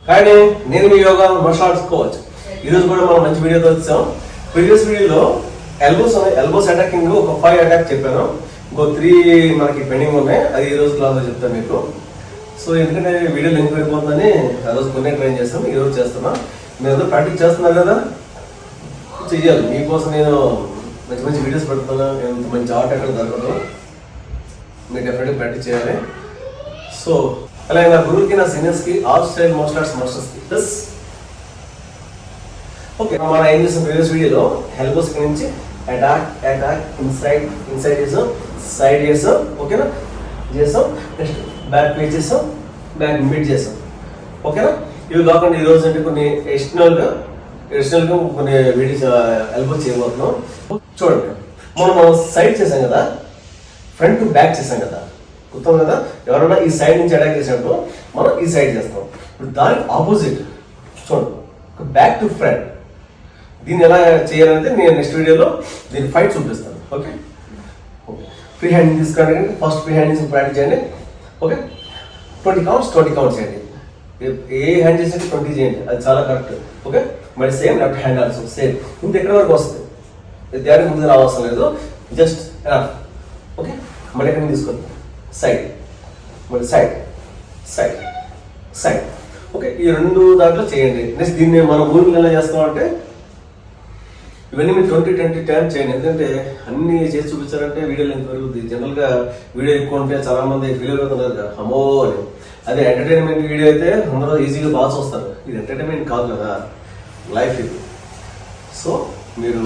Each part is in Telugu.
కానీ నేను మీ యోగా మార్షల్ ఆర్ట్స్ కోచ్. ఈరోజు కూడా మనం మంచి వీడియోతో వచ్చాం. ప్రీవియస్ వీడియోలో ఎల్బోస్ అటాకింగ్ ఒక 5 అటాక్ చెప్పాను. ఇంకో 3 మనకి పెండింగ్ ఉన్నాయి. అది ఈ రోజు క్లాస్లో చెప్తాను మీకు. సో ఎందుకంటే వీడియో లింక్ అయిపోతుందని ఆ రోజు కొన్ని ట్రైన్ చేస్తాం, ఈ రోజు చేస్తున్నా. మీరు అందరూ ప్రాక్టీస్ చేస్తున్నారు కదా, చెయ్యాలి. మీకోసం నేను మంచి మంచి వీడియోస్ పెడుతున్నాను. మంచి ఆర్ట్ ఎక్కడ దొరకదు, మీరు డెఫినెట్గా ప్రాక్టీస్ చేయాలి. సో అలాగే నా గురువుకి, నా సీనియర్స్కి, ఆల్ స్టైల్ మార్షల్ ఆర్ట్స్ మాస్టర్స్కి ప్లస్ ఓకే. మనం ఏం చేస్తాం ప్రీవియస్ వీడియోలో ఎల్బోస్ నుంచి అటాక్ ఇన్సైడ్ చేసాం, సైడ్ చేసాం, ఓకేనా చేసాం. నెక్స్ట్ బ్యాక్ పే చేసాం, బ్యాక్ మిడ్ చేసాం, ఓకేనా. ఇవి కాకుండా ఈరోజు అంటే కొన్ని ఎడిషనల్గా కొన్ని వీడియోస్ ఎల్బోస్ చేయబోతున్నాం. చూడండి, మనం సైడ్ చేసాం కదా, ఫ్రంట్ టు బ్యాక్ చేసాం కదా, గుర్తాం కదా. ఎవరైనా ఈ సైడ్ నుంచి అటాక్ చేసినప్పుడు మనం ఈ సైడ్ చేస్తాం. ఇప్పుడు దానికి ఆపోజిట్ చూడండి, బ్యాక్ టు ఫ్రంట్. దీన్ని ఎలా చేయాలంటే నేను నెక్స్ట్ వీడియోలో దీన్ని ఫైట్ చూపిస్తాను. Okay okay. ఫ్రీ హ్యాండ్ తీసుకోండి. ఫస్ట్ ఫ్రీ హ్యాండ్ నుంచి ప్రాక్టీస్ చేయండి. ఓకే, 20 కౌంట్స్ చేయండి. ఏ హ్యాండ్ చేసినట్టు 20 చేయండి, అది చాలా కరెక్ట్. ఓకే, మరి same left hand also same. ఇంత ఎక్కడ వరకు వస్తుంది, దానికి ముందు రావాల్సిన లేదు, జస్ట్ ఎనఫ్. ఓకే, మళ్ళీ ఎక్కడ తీసుకోండి, సైడ్, మళ్ళీ సైడ్ సైడ్ సైడ్. ఓకే, ఈ 2 దాంట్లో చేయండి. నెక్స్ట్ దీన్ని మనం ఊరికి ఎలా చేస్తామంటే ఇవన్నీ మీరు 20 టైమ్స్ చేయండి. ఎందుకంటే అన్ని చేసి చూపించాలంటే వీడియో లెంత్ పెరుగుతుంది. జనరల్గా వీడియో ఎక్కువ ఉంటే చాలా మంది ఫీల్ అవుతున్నారు కదా, అమ్మో అని. అదే ఎంటర్టైన్మెంట్ వీడియో అయితే అందరూ ఈజీగా బాగా చూస్తారు. ఇది ఎంటర్టైన్మెంట్ కాదు కదా, లైఫ్ ఇది. సో మీరు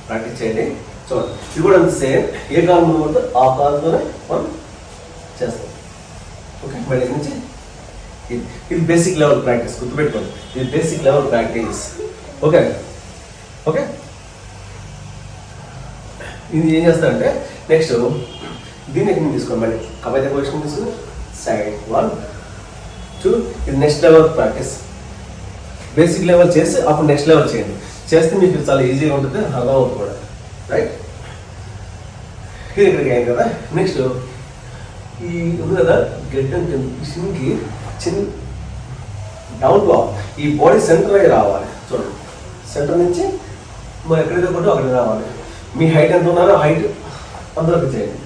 ప్రాక్టీస్ చేయండి. చూడండి, ఇది కూడా అంత సేమ్. ఏ కాలం ముందు పడితే ఆ కాలంతోనే మనం చేస్తాం. ఓకే, మళ్ళీ నుంచి ఇది బేసిక్ లెవెల్ ప్రాక్టీస్, గుర్తుపెట్టుకోండి. ఇది basic level practice. Okay okay. ఇది ఏం చేస్తారంటే నెక్స్ట్ దీన్ని ఎక్కడ తీసుకోండి, మళ్ళీ కబడ్డీ పొజిషన్ తీసుకుని సైడ్ 1 2. ఇది next level practice. Basic level చేసి అప్పుడు నెక్స్ట్ లెవెల్ చేయండి. చేస్తే మీకు చాలా ఈజీగా ఉంటుంది, అర్థం అవుతుంది కూడా. రైట్, ఇది ఇక్కడికి అయింది కదా. నెక్స్ట్ ఈ ఉంది కదా గెడ్డం కిందకి చిన్న డౌన్ టు అప్. ఈ బాడీ సెంటర్ అయ్యి రావాలి. చూడండి, సెంటర్ నుంచి మరి ఎక్కడైతే కొట్టో అక్కడికి రావాలి. మీ హైట్ ఎంత ఉన్నారో హైట్ అందరికి చేయండి.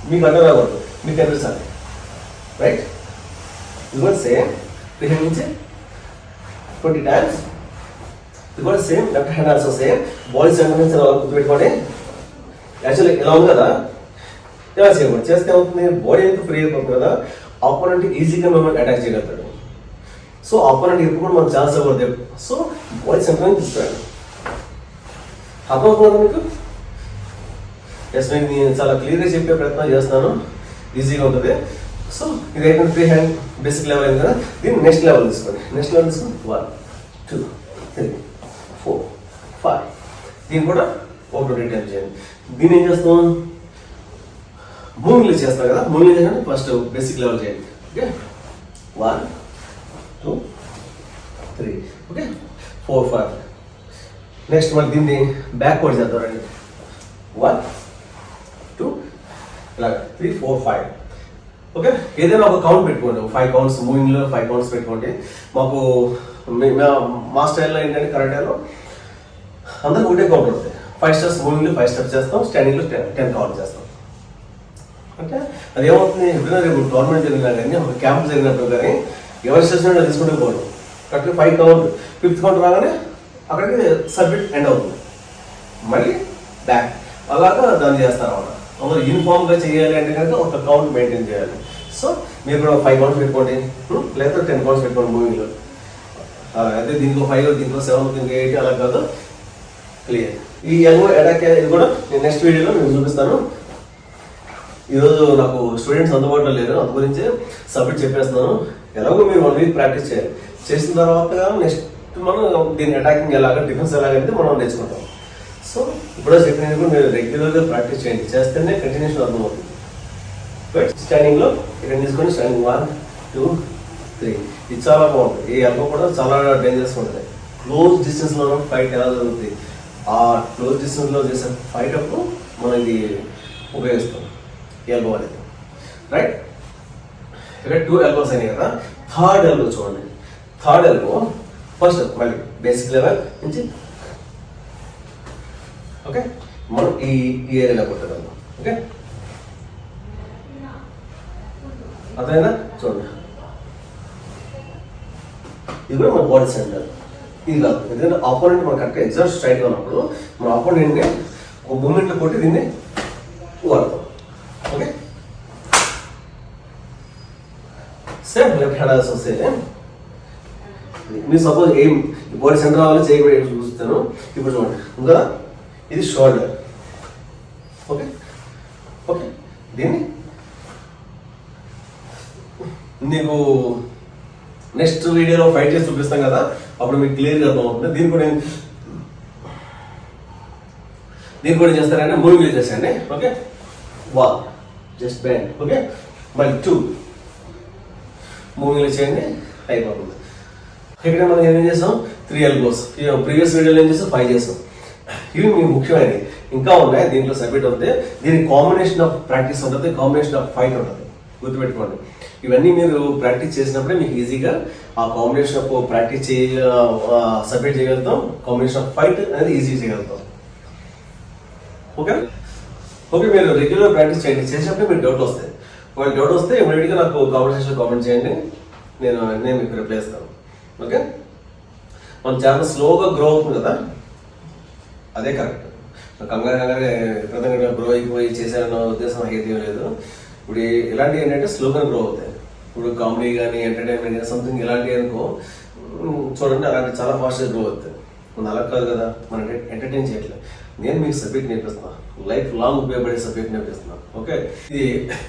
మీకు అడ్డం రాకూడదు, మీకు కనిపిస్తుంది. రైట్, ఇది కూడా సేమ్. ఫ్రీ హ్యాండ్ నుంచి 20 టైమ్స్. ఇది కూడా same. Left hand also same. Body centre నుంచి గుర్తుపెట్టుకోండి. యాక్చువల్లీ ఇలా ఉంది కదా, ఇలా చేయకూడదు. చేస్తే అవుతుంది, బాడీ ఎంత ఫ్రీ అయిపోతుంది కదా, ఆపోనెంట్ ఈజీగా మిమ్మల్ని అటాక్ చేయగలుగుతాడు. సో ఆపోనెంట్ ఎప్పుడు కూడా మనం ఛాన్స్ అవ్వదు. సో బాడీ సెంటర్ నుంచి తీసుకోండి. అర్థమవుతుంది మీకు? ఎస్, నేను చాలా క్లియర్గా చెప్పే ప్రయత్నం చేస్తున్నాను, ఈజీగా ఉంటుంది. సో ఇది అయితే ఫ్రీ హ్యాండ్ బేసిక్ లెవెల్ అయింది కదా. దీన్ని నెక్స్ట్ లెవెల్ తీసుకోండి. నెక్స్ట్ లెవెల్ తీసుకొని 1 2 3 4 5. దీన్ని కూడా 20 టైమ్స్ చేయండి. దీన్ని ఏం చేస్తాం, మూవింగ్లు చేస్తాం కదా. మూవింగ్ చేయండి, ఫస్ట్ బేసిక్ లెవెల్ చేయండి. ఓకే, 1 2 3. ఓకే, 4 5. నెక్స్ట్ మళ్ళీ దీన్ని బ్యాక్వర్డ్ చేద్దాం. రండి, 1 2 ఇలా 3, 4, 5. ఓకే, ఏదైనా ఒక కౌంట్ పెట్టుకోండి, 5 కౌంట్స్ మూవింగ్లో 5 కౌంట్స్ పెట్టుకోండి. మాకు మా స్టైల్లో ఏంటంటే కరాటేలో అందరికి ఒకటే కౌంట్ ఉంటుంది. 5 స్టెప్స్ మూవింగ్లో 5 స్టెప్స్ చేస్తాం, స్టాండింగ్లో 10 కౌంట్ చేస్తాం. అంటే అది ఏమవుతుంది, ఎప్పుడైనా రేపు టోర్నమెంట్ జరిగినా కానీ ఒక క్యాంప్ జరిగినప్పుడు కానీ ఎవరి స్టెప్స్ తీసుకుంటూ పోవడం, కరెక్ట్గా 5 కౌంట్, 5th కౌంట్ రాగానే అక్కడికి సబ్మిట్ ఎండ్ అవుతుంది, మళ్ళీ బ్యాక్ అలాగా దాన్ని చేస్తారన్నమాట. అందులో యూనిఫామ్గా చేయాలి అంటే కనుక ఒక కౌంట్ మెయింటైన్ చేయాలి. సో మీరు కూడా 5 కౌంట్స్ పెట్టుకోండి, లేదా 10 కౌంట్స్ పెట్టుకోండి మూవీలో. అయితే దీనికో 5, దీనికో 7, దీనికో 8 అలా కాదు, క్లియర్. ఈ ఎల్బో అటాక్ ఇది కూడా నేను నెక్స్ట్ వీడియోలో మీకు చూపిస్తాను. ఈరోజు నాకు స్టూడెంట్స్ అందుబాటులో లేరు, అందు గురించి సబ్మిట్ చెప్పేస్తున్నాను. ఎలాగో మీరు 1 వీక్ ప్రాక్టీస్ చేయాలి. చేసిన తర్వాత నెక్స్ట్ మనం దీని అటాకింగ్ ఎలాగ, డిఫెన్స్ ఎలాగైతే మనం నేర్చుకుంటాం. సో ఇప్పుడు చెప్పినది కూడా మీరు రెగ్యులర్గా ప్రాక్టీస్ చేయండి, చేస్తేనే కంటిన్యూషన్ అర్థమవుతుంది. స్టాండింగ్లో ఇక్కడ తీసుకొని స్టాండింగ్ 1, 2, 3 ఇది చాలా బాగుంటుంది. ఈ ఎల్బో కూడా చాలా డేంజరస్ ఉంటుంది. క్లోజ్ డిస్టెన్స్లో ఫైట్ ఎలా జరుగుతుంది, ఆ క్లోజ్ డిస్టెన్స్లో చేసే ఫైట్ అప్పుడు మనం ఇది ఉపయోగిస్తాం ఎల్బో అనేది, రైట్. ఇక్కడ 2 ఎల్బోస్ అయినాయి కదా. థర్డ్ ఎల్బో చూడండి. థర్డ్ ఎల్బో ఫస్ట్ మళ్ళీ బేసిక్ లెవెల్ నుంచి ఓకే మనం ఈ ఏరియాలో కొట్టగలం. ఓకే అదైనా చూడండి, ఇది కూడా మన బాడీ సెంటర్. ఇది కాదు, ఎందుకంటే ఆపోనెంట్ మనం కరెక్ట్గా ఎగ్జాక్ట్ స్ట్రైట్గా ఉన్నప్పుడు మన ఆపోనెంట్ని ఒక మూమెంట్లో కొట్టి దీన్ని వాడతాం. Okay same left hand also same. మీరు సపోజ్ ఏం బాడీ సెంటర్ అవ్వాలి చేయబడి చూస్తాను. ఇప్పుడు చూడండి ఇంకా ఇది షోల్డర్. ఓకే ఓకే దీన్ని నీకు నెక్స్ట్ వీడియోలో ఫైట్ చేసి చూపిస్తాం కదా, అప్పుడు మీకు క్లియర్గా అర్థమవుతుంది. దీన్ని కూడా ఏం చేస్తారంటే మూవింగ్ చేసేయండి. Okay wall just band. Okay మళ్ళీ 2 మూవింగ్లో చేయండి, అయిపోతుంది. ఇక్కడ మనం ఏం చేస్తాం 3 ఎల్బోస్. ప్రీవియస్ వీడియోలో ఏం చేస్తాం 5 చేస్తాం. ఇవి మీకు ముఖ్యమైనవి, ఇంకా ఉన్నాయి. దీంట్లో సబ్మిట్ అవుతుంది. దీనికి కాంబినేషన్ ఆఫ్ ప్రాక్టీస్ ఉంటుంది, కాంబినేషన్ ఆఫ్ ఫైట్ ఉంటుంది, గుర్తుపెట్టుకోండి. ఇవన్నీ మీరు ప్రాక్టీస్ చేసినప్పుడే మీకు ఈజీగా ఆ కాంబినేషన్ ఆఫ్ ప్రాక్టీస్ సబ్మిట్ చేయగలుగుతాం, కాంబినేషన్ ఆఫ్ ఫైట్ అనేది ఈజీ చేయగలుగుతాం. ఓకే ఓకే మీరు రెగ్యులర్ ప్రాక్టీస్ చేయండి. చేసినప్పుడు మీకు డౌట్ వస్తాయి. ఒకవేళ డౌట్ వస్తే ఇమీడియట్గా నాకు కామెంట్ సెక్షన్లో కామెంట్ చేయండి, నేను మీకు రిప్లై ఇస్తాను. ఓకే మన ఛానల్ స్లోగా గ్రో అవుతుంది కదా, అదే కరెక్ట్. కంగారు గ్రో అయిపోయి చేశారన్న ఉద్దేశం నాకు ఏది లేదు. ఇప్పుడు ఇలాంటివి ఏంటంటే స్లోగా గ్రో అవుతాయి. ఇప్పుడు కామెడీ కానీ ఎంటర్టైన్మెంట్ కానీ సంథింగ్ ఇలాంటివి అనుకో చూడండి, అలాంటి చాలా ఫాస్ట్గా గ్రో అవుతాయి. మన అలా కాదు కదా, మనం ఎంటర్టైన్ చేయట్లేదు. నేను మీకు సబ్జెక్ట్ నేర్పిస్తున్నాను, లైఫ్ లాంగ్ ఉపయోగపడే సబ్జెక్ట్ నేర్పిస్తున్నాను. ఓకే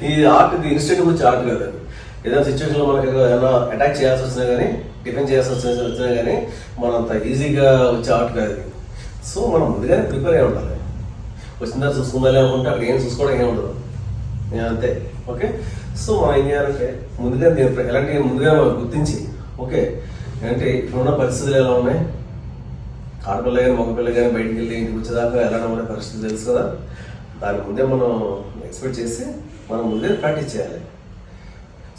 ఇది ఆర్ట్, ఇది ఇన్స్టెంట్ వచ్చే ఆర్ట్ కాదు. ఏదైనా సిచ్యువేషన్లో మనకి ఏదైనా అటాక్ చేయాల్సి వచ్చినా కానీ, డిఫెన్స్ చేయాల్సి వచ్చినా కానీ మనంత ఈజీగా వచ్చే ఆర్ట్ కాదు. సో మనం ముందుగానే ప్రిపేర్ అయి ఉండాలి. వచ్చిన తర్వాత చూసుకుందాలి అనుకుంటే అక్కడ ఏం చూసుకోవడం ఏమి ఉండదు, అంతే. ఓకే సో మనం ఏం చేయాలంటే ముందుగా ఎలాంటి ముందుగా గుర్తించి, ఓకే అంటే ఇప్పుడున్న పరిస్థితులు ఎలా ఉన్నాయి, ఆడపిల్ల కానీ మగపిల్ల కానీ బయటికి వెళ్ళి ఇంటికి వచ్చేదాకా ఎలా ఉన్న పరిస్థితి తెలుసు కదా, దాని ముందే మనం ఎక్స్పెక్ట్ చేసి మనం ముందే ప్రాక్టీస్ చేయాలి.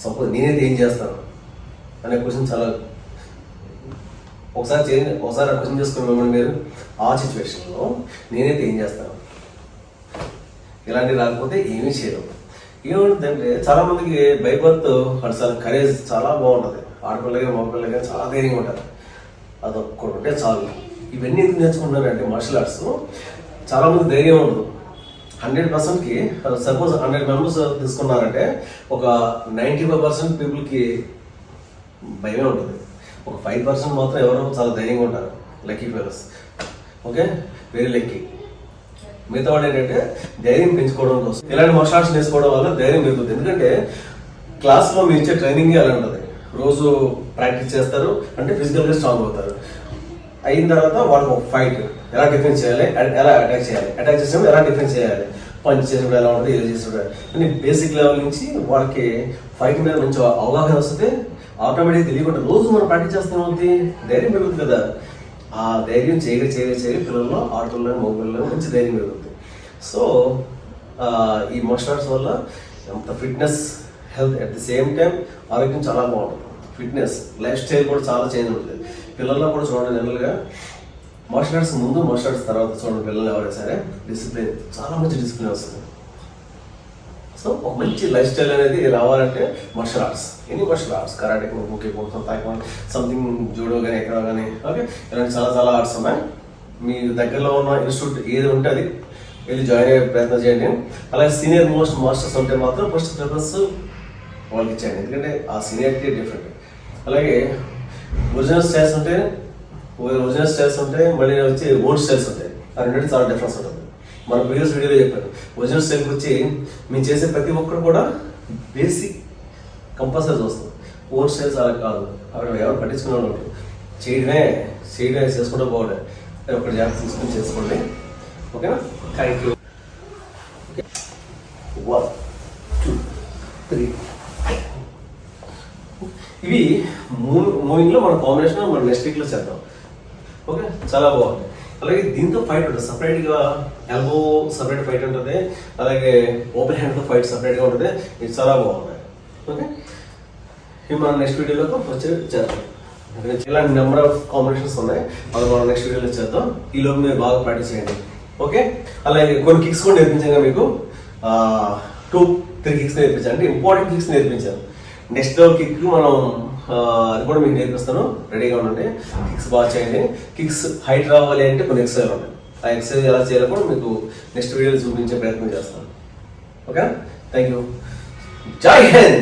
సపోజ్ నేనైతే ఏం చేస్తాను అనే క్వశ్చన్ చాలా ఒకసారి ఆ క్వశ్చన్ చేసుకుని మిమ్మల్ని మీరు ఆ సిచ్యువేషన్లో నేనైతే ఏం చేస్తాను, ఇలాంటివి రాకపోతే ఏమీ చేయడం. ఏముంటుందంటే చాలా మందికి బైబర్త్ చాలా కరేజ్ చాలా బాగుంటుంది. ఆడపిల్లగా మగపిల్లగా చాలా ధైర్యంగా ఉంటారు. అదొక్కటి ఉంటే చాలు. ఇవన్నీ ఎందుకు నేర్చుకుంటున్నారంటే మార్షల్ ఆర్ట్స్ చాలా మంది ధైర్యం ఉండదు. 100%కి సపోజ్ 100 మెంబర్స్ తీసుకున్నారంటే ఒక 95% పీపుల్కి భయమే ఉంటుంది. ఒక 5% మాత్రం ఎవరో చాలా ధైర్యంగా ఉంటారు, lucky fellows. Okay very lucky. మిగతా వాళ్ళు ఏంటంటే ధైర్యం పెంచుకోవడం కోసం ఇలాంటి మార్షల్ ఆర్ట్స్ నేర్చుకోవడం వల్ల ధైర్యం పెరుగుతుంది. ఎందుకంటే క్లాస్లో మీరు ఇచ్చే ట్రైనింగ్ అలా ఉంటుంది. రోజు ప్రాక్టీస్ చేస్తారు అంటే ఫిజికల్గా స్ట్రాంగ్ అవుతారు. అయిన తర్వాత వాళ్ళకి ఒక ఫైట్ ఎలా డిఫెన్స్ చేయాలి, ఎలా అటాక్ చేయాలి, అటాక్ చేసినప్పుడు ఎలా డిఫెన్స్ చేయాలి, పంచ్ చేసినప్పుడు ఎలా ఉంటుంది, ఏదో చేసినప్పుడు అని బేసిక్ లెవెల్ నుంచి వాళ్ళకి ఫైట్ మీద మంచి అవగాహన వస్తుంది. ఆటోమేటిక్గా తెలియకుండా రోజు మనం ప్రాక్టీస్ చేస్తామవుతుంది, ధైర్యం పెరుగుతుంది కదా. ఆ ధైర్యం చేయగా పిల్లల్లో, ఆడపిల్లలు, మగపిల్లలు మంచి ధైర్యం పెరుగుతుంది. సో ఈ మార్షల్ ఆర్ట్స్ వల్ల అంత fitness, health at the same time ఆరోగ్యం చాలా బాగుంటుంది. ఫిట్నెస్, లైఫ్ స్టైల్ కూడా చాలా చేంజ్ ఉంటుంది. పిల్లల్లో కూడా చూడండి, జనరల్గా మార్షల్ ఆర్ట్స్ ముందు, మార్షల్ ఆర్ట్స్ తర్వాత చూడండి, పిల్లలు ఎవరైనా సరే డిసిప్లిన్, చాలా మంచి డిసిప్లిన్ వస్తుంది. సో ఒక మంచి లైఫ్ స్టైల్ అనేది రావాలంటే martial arts, any martial arts, karate, కుకి, తాయిక్వాండో, సంథింగ్ జూడో కానీ ఎక్కడ కానీ, ఓకే, ఇలాంటి చాలా చాలా ఆర్ట్స్ ఉన్నాయి. మీ దగ్గరలో ఉన్న ఇన్స్టిట్యూట్ ఏది ఉంటే అది వెళ్ళి జాయిన్ అయ్యే ప్రయత్నం చేయండి. అలాగే సీనియర్ మోస్ట్ మాస్టర్స్ ఉంటే మాత్రం ఫస్ట్ ప్రిఫరెన్స్ వాళ్ళకి ఇచ్చేయండి, ఎందుకంటే ఆ సీనియారిటీ డిఫరెంట్. అలాగే ఒరిజినల్ స్టైల్స్ ఉంటాయి, మళ్ళీ వచ్చి ఓల్డ్ స్టైల్స్ ఉంటాయి. ఆ రెండింటి చాలా డిఫరెన్స్ ఉంటుంది. మన ప్రీవియస్ వీడియోలో చెప్పాను, ఒరిజినల్ స్టైల్కి వచ్చి మేము చేసే ప్రతి ఒక్కరు కూడా బేసిక్ కంపల్సరీ వస్తుంది. ఓల్డ్ స్టైల్స్ అలా కాదు, అక్కడ ఎవరు పట్టించుకునే వాళ్ళు ఉంటారు. చేయడమే చేసుకుంటూ పోవడం, ఒకటి జాగ్రత్త తీసుకుని చేసుకోండి. ఓకేనా? Thank you. 1 2 3 ఇవి మూవింగ్లో మన కాంబినేషన్ మన నెక్స్ట్ వీక్లో చేద్దాం. ఓకే, చాలా బాగుంది. అలాగే దీంతో ఫైట్ ఉంటుంది సపరేట్గా, ఎల్బో సపరేట్ ఫైట్ ఉంటుంది, అలాగే ఓపెన్ హ్యాండ్తో ఫైట్ సపరేట్గా ఉంటుంది. ఇది చాలా బాగుంది. ఓకే, ఇవి మనం నెక్స్ట్ వీడియోలో వచ్చి చేద్దాం. ఇలాంటి నెంబర్ ఆఫ్ కాంబినేషన్స్ ఉన్నాయి, అది మనం నెక్స్ట్ వీడియోలో చేద్దాం. ఈలోపు మీరు బాగా ప్రాక్టీస్ చేయండి. ఓకే, అలాగే కొన్ని కిక్స్ కూడా నేర్పించాను మీకు, 2-3 కిక్స్ నేర్పించాను, అంటే ఇంపార్టెంట్ కిక్స్ నేర్పించాను. నెక్స్ట్ లెవెల్ కిక్ మనం అది కూడా మీకు నేర్పిస్తాను, రెడీగా ఉండండి. కిక్స్ బాగా చేయండి. కిక్స్ హైట్ రావాలి అంటే కొన్ని ఎక్సర్సైజ్ ఉన్నాయి, ఆ ఎక్సర్సైజ్ ఎలా చేయాలో కూడా మీకు నెక్స్ట్ వీడియోలో చూపించే ప్రయత్నం చేస్తాను. Okay, thank you. జై హింద్.